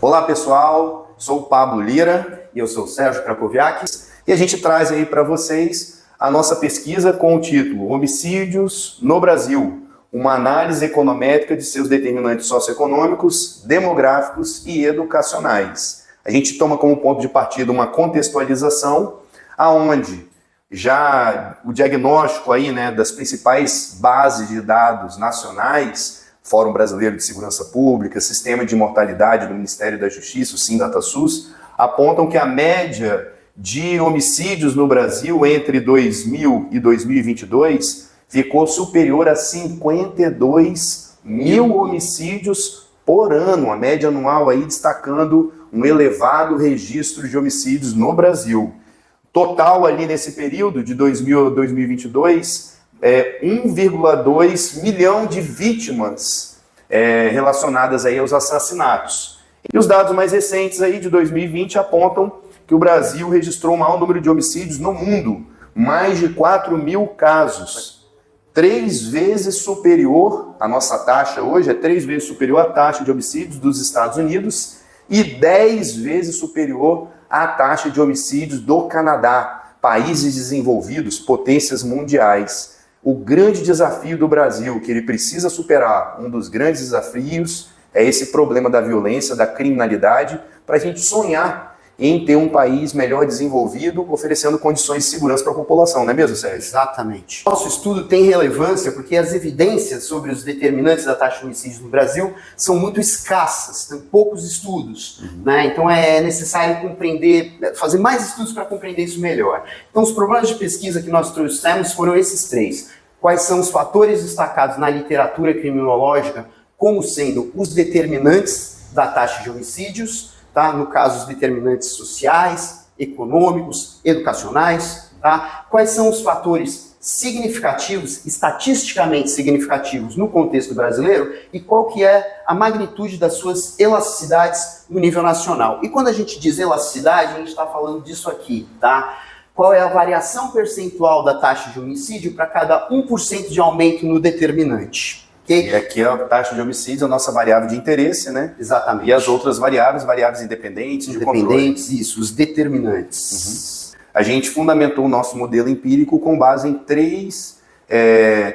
Olá pessoal, sou o Pablo Lira e eu sou o Sérgio Krakowiak e a gente traz aí para vocês a nossa pesquisa com o título Homicídios no Brasil, uma análise econométrica de seus determinantes socioeconômicos, demográficos e educacionais. A gente toma como ponto de partida uma contextualização aonde já o diagnóstico aí, das principais bases de dados nacionais, Fórum Brasileiro de Segurança Pública, Sistema de Mortalidade do Ministério da Justiça, o SINDATA-SUS, apontam que a média de homicídios no Brasil entre 2000 e 2022 ficou superior a 52 mil homicídios por ano, a média anual aí destacando um elevado registro de homicídios no Brasil. Total ali nesse período de 2000 a 2022, 1,2 milhão de vítimas relacionadas aí aos assassinatos. E os dados mais recentes aí de 2020 apontam que o Brasil registrou o maior número de homicídios no mundo, mais de 4 mil casos, 3 vezes superior, a nossa taxa hoje é 3 vezes superior à taxa de homicídios dos Estados Unidos e 10 vezes superior à taxa de homicídios do Canadá, países desenvolvidos, potências mundiais. O grande desafio do Brasil, que ele precisa superar, um dos grandes desafios, é esse problema da violência, da criminalidade, para a gente sonhar em ter um país melhor desenvolvido, oferecendo condições de segurança para a população, não é mesmo, Sérgio? Exatamente. Nosso estudo tem relevância porque as evidências sobre os determinantes da taxa de homicídios no Brasil são muito escassas, tem poucos estudos, Então é necessário fazer mais estudos para compreender isso melhor. Então os problemas de pesquisa que nós trouxemos foram esses 3. Quais são os fatores destacados na literatura criminológica como sendo os determinantes da taxa de homicídios, no caso, os determinantes sociais, econômicos, educacionais. Quais são os fatores significativos, estatisticamente significativos no contexto brasileiro e qual que é a magnitude das suas elasticidades no nível nacional. E quando a gente diz elasticidade, a gente está falando disso aqui, Qual é a variação percentual da taxa de homicídio para cada 1% de aumento no determinante. E aqui a taxa de homicídios é a nossa variável de interesse, Exatamente. E as outras variáveis independentes de controle. Isso, os determinantes. A gente fundamentou o nosso modelo empírico com base em 3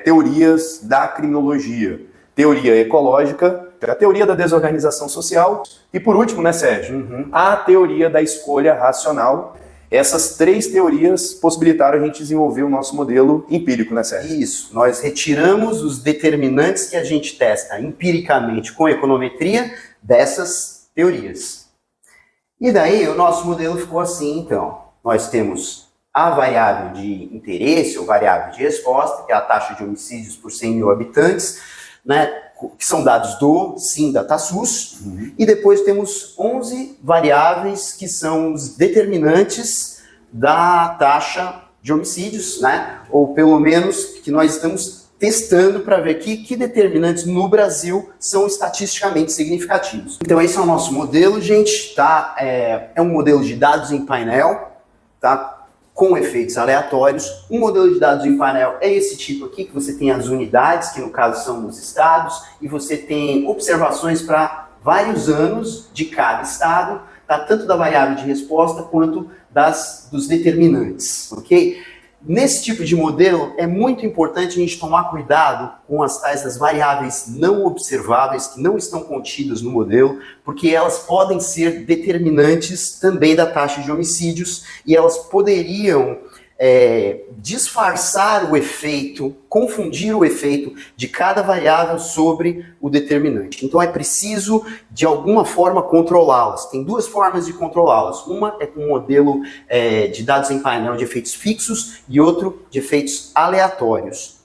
teorias da criminologia. Teoria ecológica, a teoria da desorganização social e, por último, Sérgio? A teoria da escolha racional. Essas 3 teorias possibilitaram a gente desenvolver o nosso modelo empírico, Sérgio? Isso. Nós retiramos os determinantes que a gente testa empiricamente com econometria dessas teorias. E daí o nosso modelo ficou assim, então. Nós temos a variável de interesse, ou variável de resposta, que é a taxa de homicídios por 100 mil habitantes, que são dados do SINDATA-SUS, e depois temos 11 variáveis que são os determinantes da taxa de homicídios, ou pelo menos que nós estamos testando para ver que determinantes no Brasil são estatisticamente significativos. Então esse é o nosso modelo, gente, é um modelo de dados em painel, com efeitos aleatórios. Um modelo de dados em painel é esse tipo aqui, que você tem as unidades, que no caso são os estados, e você tem observações para vários anos de cada estado, tanto da variável de resposta quanto dos determinantes, ok? Nesse tipo de modelo, é muito importante a gente tomar cuidado com as tais das variáveis não observáveis, que não estão contidas no modelo, porque elas podem ser determinantes também da taxa de homicídios e elas poderiam disfarçar o efeito, confundir o efeito de cada variável sobre o determinante. Então é preciso, de alguma forma, controlá-las. Tem 2 formas de controlá-las. Uma é com um modelo de dados em painel de efeitos fixos e outro de efeitos aleatórios.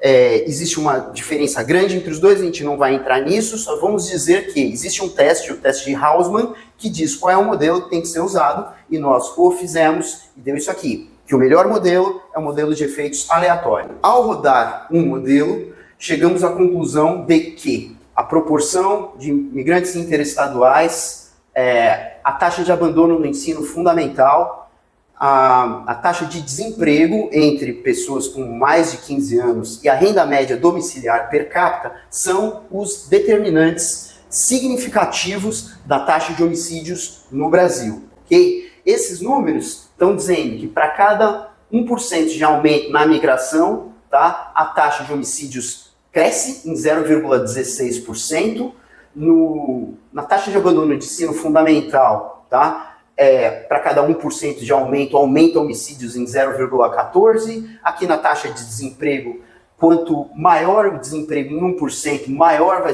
Existe uma diferença grande entre os dois, a gente não vai entrar nisso, só vamos dizer que existe um teste, o teste de Hausmann, que diz qual é o modelo que tem que ser usado, e nós o fizemos e deu isso aqui. Que o melhor modelo é o modelo de efeitos aleatórios. Ao rodar um modelo, chegamos à conclusão de que a proporção de imigrantes interestaduais, a taxa de abandono no ensino fundamental, a taxa de desemprego entre pessoas com mais de 15 anos e a renda média domiciliar per capita são os determinantes significativos da taxa de homicídios no Brasil. Okay? Esses números estão dizendo que para cada 1% de aumento na migração, tá, a taxa de homicídios cresce em 0,16%. Na taxa de abandono de ensino fundamental, tá, para cada 1% de aumento, aumenta homicídios em 0,14%. Aqui na taxa de desemprego, quanto maior o desemprego em 1%, maior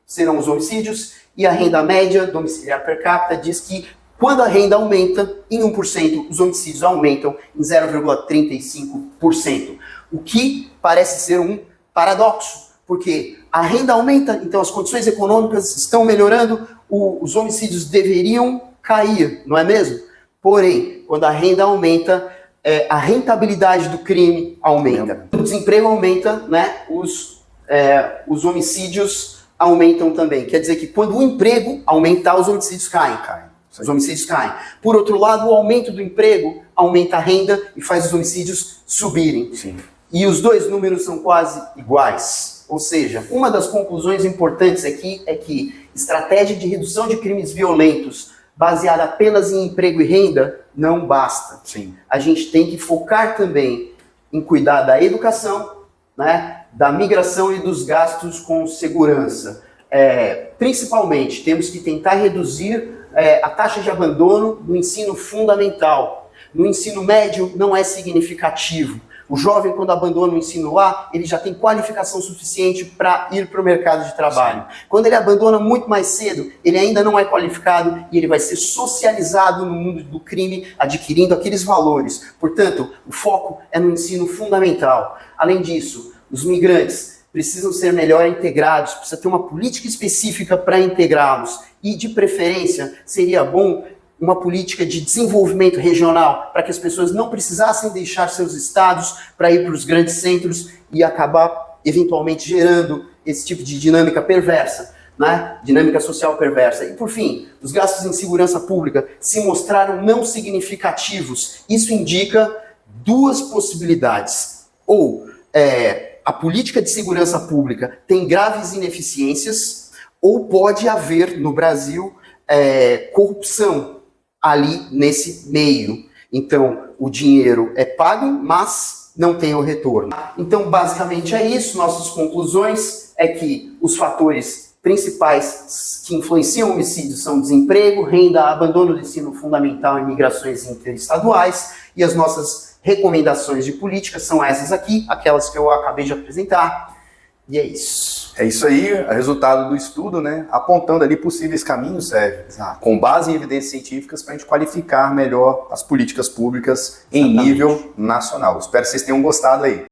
serão os homicídios. E a renda média domiciliar per capita diz que quando a renda aumenta em 1%, os homicídios aumentam em 0,35%. O que parece ser um paradoxo, porque a renda aumenta, então as condições econômicas estão melhorando, os homicídios deveriam cair, não é mesmo? Porém, quando a renda aumenta, a rentabilidade do crime aumenta. O desemprego aumenta, né? Os homicídios aumentam também. Quer dizer que quando o emprego aumentar, os homicídios caem. Os homicídios caem. Por outro lado, o aumento do emprego aumenta a renda e faz os homicídios subirem. Sim. E os dois números são quase iguais. Ou seja, uma das conclusões importantes aqui é que estratégia de redução de crimes violentos baseada apenas em emprego e renda não basta. Sim. A gente tem que focar também em cuidar da educação, né, da migração e dos gastos com segurança. Principalmente, temos que tentar reduzir a taxa de abandono no ensino fundamental. No ensino médio não é significativo. O jovem, quando abandona o ensino lá, ele já tem qualificação suficiente para ir para o mercado de trabalho. Sim. Quando ele abandona muito mais cedo, ele ainda não é qualificado e ele vai ser socializado no mundo do crime, adquirindo aqueles valores. Portanto, o foco é no ensino fundamental. Além disso, os migrantes precisam ser melhor integrados, precisa ter uma política específica para integrá-los. E, de preferência, seria bom uma política de desenvolvimento regional, para que as pessoas não precisassem deixar seus estados para ir para os grandes centros e acabar, eventualmente, gerando esse tipo de dinâmica perversa, né? Dinâmica social perversa. E, por fim, os gastos em segurança pública se mostraram não significativos. Isso indica duas possibilidades. Ou a política de segurança pública tem graves ineficiências, ou pode haver, no Brasil, corrupção ali nesse meio. Então, o dinheiro é pago, mas não tem o retorno. Então, basicamente é isso. Nossas conclusões é que os fatores principais que influenciam o homicídio são desemprego, renda, abandono do ensino fundamental e migrações interestaduais. E as nossas recomendações de política são essas aqui, aquelas que eu acabei de apresentar. E é isso. É isso aí, é resultado do estudo, né? Apontando ali possíveis caminhos, Sérgio, com base em evidências científicas para a gente qualificar melhor as políticas públicas em nível nacional. Espero que vocês tenham gostado aí.